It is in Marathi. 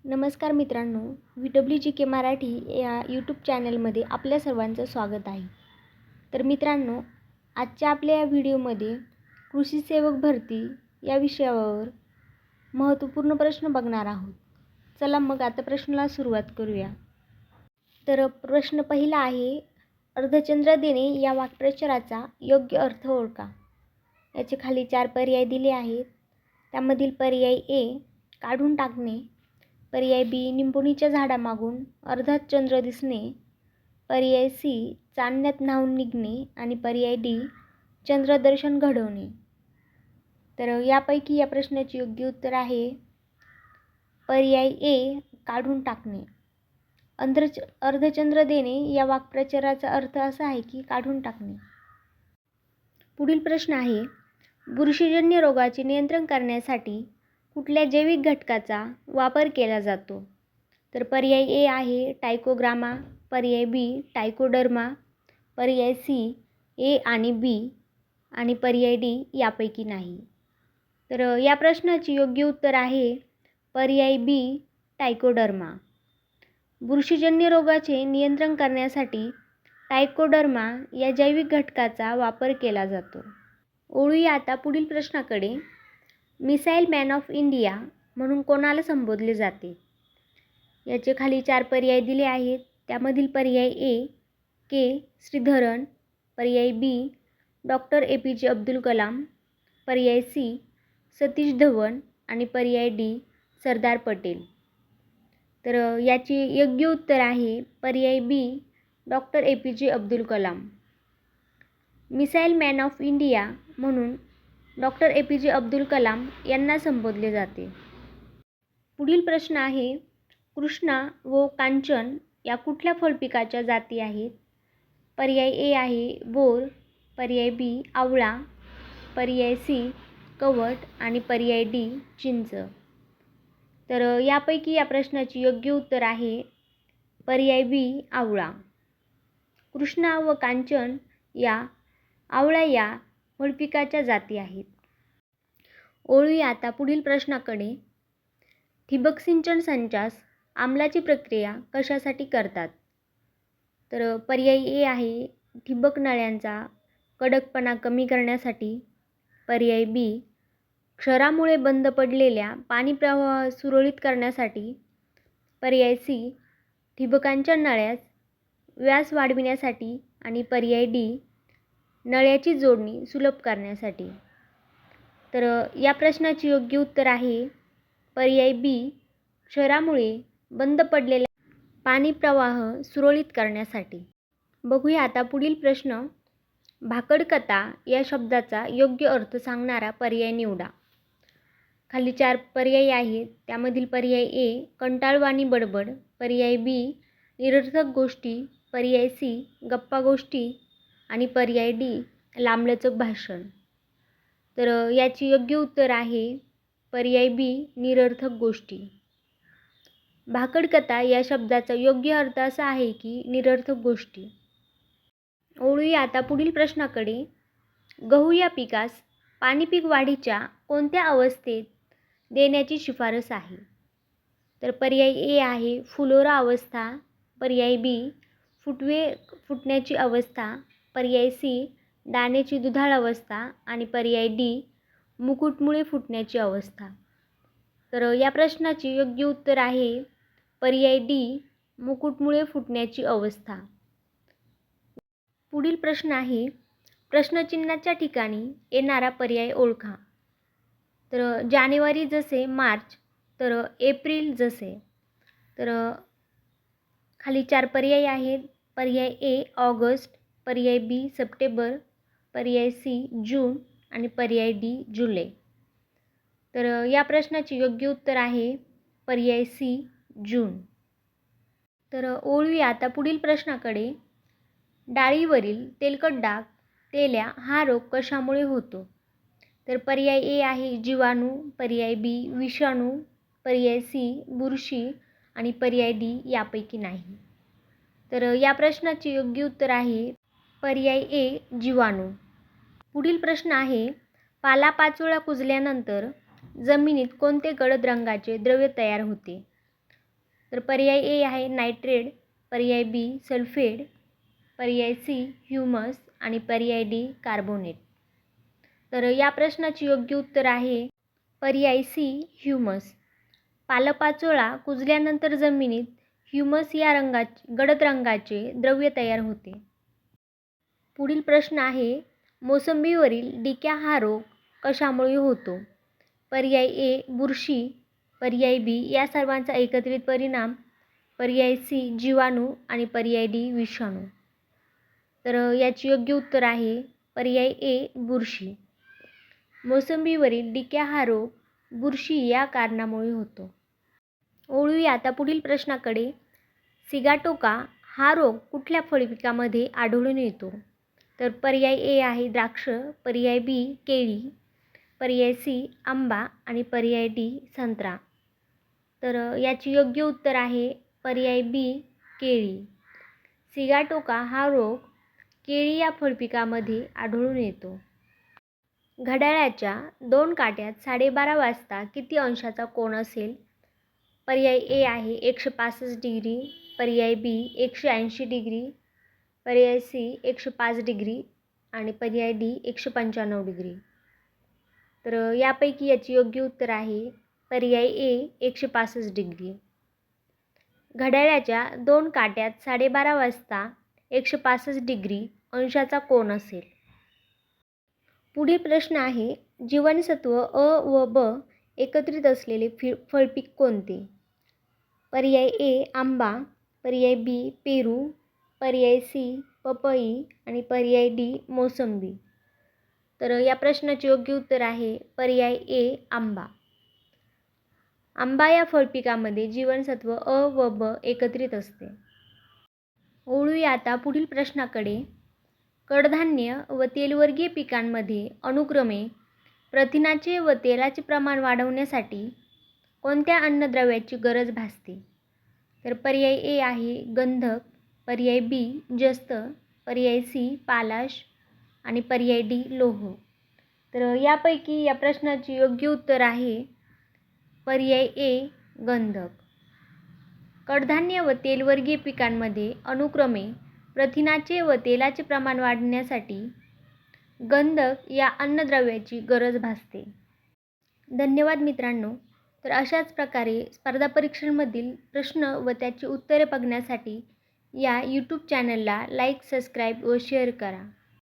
नमस्कार मित्रांनो, VWGK मराठी या यूट्यूब चॅनलमध्ये आपल्या सर्वांचं स्वागत आहे. तर मित्रांनो, आजच्या आपल्या या व्हिडिओमध्ये कृषी सेवक भरती या विषयावर महत्त्वपूर्ण प्रश्न बघणार आहोत. चला मग आता प्रश्नाला सुरुवात करूया. तर प्रश्न पहिला आहे, अर्धचंद्र देणे या वाक्प्रचाराचा योग्य अर्थ ओळखा. याचे खाली 4 पर्याय दिले आहेत. त्यामधील पर्याय ए काढून टाकणे, पर्याय बी निंबोणीच्या झाडामागून अर्धा चंद्र दिसणे, पर्याय सी चांदण्यात न्हाऊन निघणे आणि पर्याय डी चंद्रदर्शन घडवणे. तर यापैकी या प्रश्नाचे योग्य उत्तर आहे पर्याय ए काढून टाकणे. अर्धचंद्र देणे या वाक्प्रचाराचा अर्थ असा आहे की काढून टाकणे. पुढील प्रश्न आहे, बुरशीजन्य रोगाचे नियंत्रण करण्यासाठी कुठल्या जैविक घटकाचा वापर केला जातो? तर पर्याय ए आहे टायकोग्रामा, पर्याय बी टायकोडर्मा, पर्याय सी ए आणि बी आणि पर्याय डी यापैकी नाही. तर या प्रश्नाचे योग्य उत्तर आहे पर्याय बी टायकोडर्मा. बुरशीजन्य रोगाचे नियंत्रण करण्यासाठी टायकोडर्मा या जैविक घटकाचा वापर केला जातो. वळूया आता पुढील प्रश्नाकडे. मिसाईल मॅन ऑफ इंडिया म्हणून कोणाला संबोधले जाते? याचे खाली 4 पर्याय दिले आहेत. त्यामधील पर्याय ए के श्रीधरन, पर्याय B doctor APJ Abdul Kalam, पर्याय सी सतीश धवन आणि पर्याय डी सरदार पटेल. तर याचे योग्य उत्तर आहे पर्याय B doctor APJ Abdul Kalam. Missile man of India म्हणून डॉक्टर APJ अब्दुल कलाम यांना संबोधले जाते. पुढील प्रश्न आहे, कृष्णा व कांचन या कुठल्या फळपिकाच्या जाती आहेत? पर्याय ए आहे बोर, पर्याय बी आवळा, पर्याय सी कवठ आणि पर्याय डी चिंच. तर यापैकी या प्रश्नाचे योग्य उत्तर आहे पर्याय बी आवळा. कृष्णा व कांचन या आवळा या फळपिकाच्या जाती आहेत. वळूया आता पुढील प्रश्नाकडे. ठिबक सिंचन संचास आम्लाची प्रक्रिया कशासाठी करतात? तर पर्याय ए आहे ठिबक नळ्यांचा कडकपणा कमी करण्यासाठी, पर्याय बी क्षरामुळे बंद पडलेल्या पाणी प्रवाह सुरळीत करण्यासाठी, पर्याय सी ठिबकांच्या नळ्यास व्यास वाढविण्यासाठी आणि पर्याय डी नळ्याची जोडणी सुलभ करण्यासाठी. तर या प्रश्नाचे योग्य उत्तर आहे पर्याय बी क्षरामुळे बंद पडलेला पाणी प्रवाह सुरळीत करण्यासाठी. बघूया आता पुढील प्रश्न. भाकडकथा या शब्दाचा योग्य अर्थ सांगणारा पर्याय निवडा. खाली 4 पर्याय आहेत. त्यामधील पर्याय ए कंटाळवाणी बडबड, पर्याय बी निरर्थक गोष्टी, पर्याय सी गप्पा गोष्टी आणि पर्याय डी लांबलचक भाषण. तर याचे योग्य उत्तर आहे पर्याय बी निरर्थक गोष्टी. भाकडकथा या शब्दाचा योग्य अर्थ असा आहे की निरर्थक गोष्टी. वळूया आता पुढील प्रश्नाकडे. गहू या पिकास पाणी पीक वाढीच्या कोणत्या अवस्थेत देण्याची शिफारस आहे? तर पर्याय ए आहे फुलोरा अवस्था, पर्याय बी फुटण्याची अवस्था, पर्याय सी दाण्याची दुधाळ अवस्था आणि पर्याय डी मुकुटमुळे फुटण्याची अवस्था. तर या प्रश्नाचे योग्य उत्तर आहे पर्याय डी मुकुटमुळे फुटण्याची अवस्था. पुढील प्रश्न आहे, प्रश्नचिन्हाच्या ठिकाणी येणारा पर्याय ओळखा. तर जानेवारी जसे मार्च तर एप्रिल जसे. तर खाली 4 पर्याय आहेत. पर्याय ए ऑगस्ट, पर्याय बी सप्टेंबर, पर्याय सी जून आणि पर्याय डी जुलै. तर या प्रश्नाचे योग्य उत्तर आहे पर्याय सी जून. तर वळूया आता पुढील प्रश्नाकडे. डाळीवरील तेलकट डाग तेल्या हा रोग कशामुळे होतो? तर पर्याय ए आहे जीवाणू, पर्याय बी विषाणू, पर्याय सी बुरशी आणि पर्याय डी यापैकी नाही. तर या प्रश्नाचे योग्य उत्तर आहे पर्याय ए जीवाणू. पुढील प्रश्न आहे, पालापाचोळा कुजल्यानंतर जमिनीत कोणते गडद रंगाचे द्रव्य तयार होते? तर पर्याय ए आहे नायट्रेट, पर्याय बी सल्फेट, पर्याय सी ह्युमस आणि पर्याय डी कार्बोनेट. तर या प्रश्नाचे योग्य उत्तर आहे पर्याय सी ह्युमस. पालापाचोळा कुजल्यानंतर जमिनीत ह्युमस या गडद रंगाचे द्रव्य तयार होते. पुढील प्रश्न आहे मोसंबीवरील डिक्या हा रोग कशामुळे होतो? पर्याय ए बुरशी, पर्याय बी या सर्वांचा एकत्रित परिणाम, पर्याय सी जीवाणू आणि पर्याय डी विषाणू. तर याचे योग्य उत्तर आहे पर्याय ए बुरशी. मोसंबीवरील डिक्या हा रोग बुरशी या कारणामुळे होतो. वळूया आता पुढील प्रश्नाकडे. सिगाटोका हा रोग कुठल्या फळपिकामध्ये आढळून येतो? तर पर्याय ए आहे द्राक्ष, पर्याय बी केळी, पर्याय सी आंबा आणि पर्याय डी संत्रा. तर याचे योग्य उत्तर आहे पर्याय बी केळी. सिगाटोका हा रोग केळी या फळपिकामध्ये आढळून येतो. घड्याळाच्या 2 काट्यात 12:30 वाजता किती अंशाचा कोन असेल? पर्याय ए आहे 165 डिग्री, पर्याय बी 180 डिग्री, पर्याय सी 105 डिग्री आणि पर्याय डी 195 डिग्री. तर यापैकी याचे योग्य उत्तर आहे पर्याय ए 165 डिग्री. घड्याळाच्या 2 काट्यात 12:30 वाजता 165 डिग्री अंशाचा कोन असेल. पुढील प्रश्न आहे जीवनसत्व अ व ब एकत्रित असलेले फळपीक कोणते? पर्याय ए आंबा, पर्याय बी पेरू, पर्याय सी पपई आणि पर्याय डी मोसंबी. तर या प्रश्नाचे योग्य उत्तर आहे पर्याय ए आंबा. आंबा या फळपिकामध्ये जीवनसत्व अ व ब एकत्रित असते. वळूया आता पुढील प्रश्नाकडे. कडधान्य व तेलवर्गीय पिकांमध्ये अनुक्रमे प्रथिनाचे व तेलाचे प्रमाण वाढवण्यासाठी कोणत्या अन्नद्रव्याची गरज भासते? तर पर्याय ए आहे गंधक, पर्याय बी जस्त, पर्याय सी पालाश आणि पर्याय डी लोह. तर यापैकी या प्रश्नाचे योग्य उत्तर आहे पर्याय ए गंधक. कडधान्य व तेलवर्गीय पिकांमध्ये अनुक्रमे प्रथिनाचे व तेलाचे प्रमाण वाढवण्यासाठी गंधक या अन्नद्रव्याची गरज भासते. धन्यवाद मित्रांनो. तर अशाच प्रकारे स्पर्धा परीक्षांमधील प्रश्न व त्याची उत्तरे बघण्यासाठी या यूट्यूब चॅनलला लाईक, सबस्क्राईब व शेअर करा.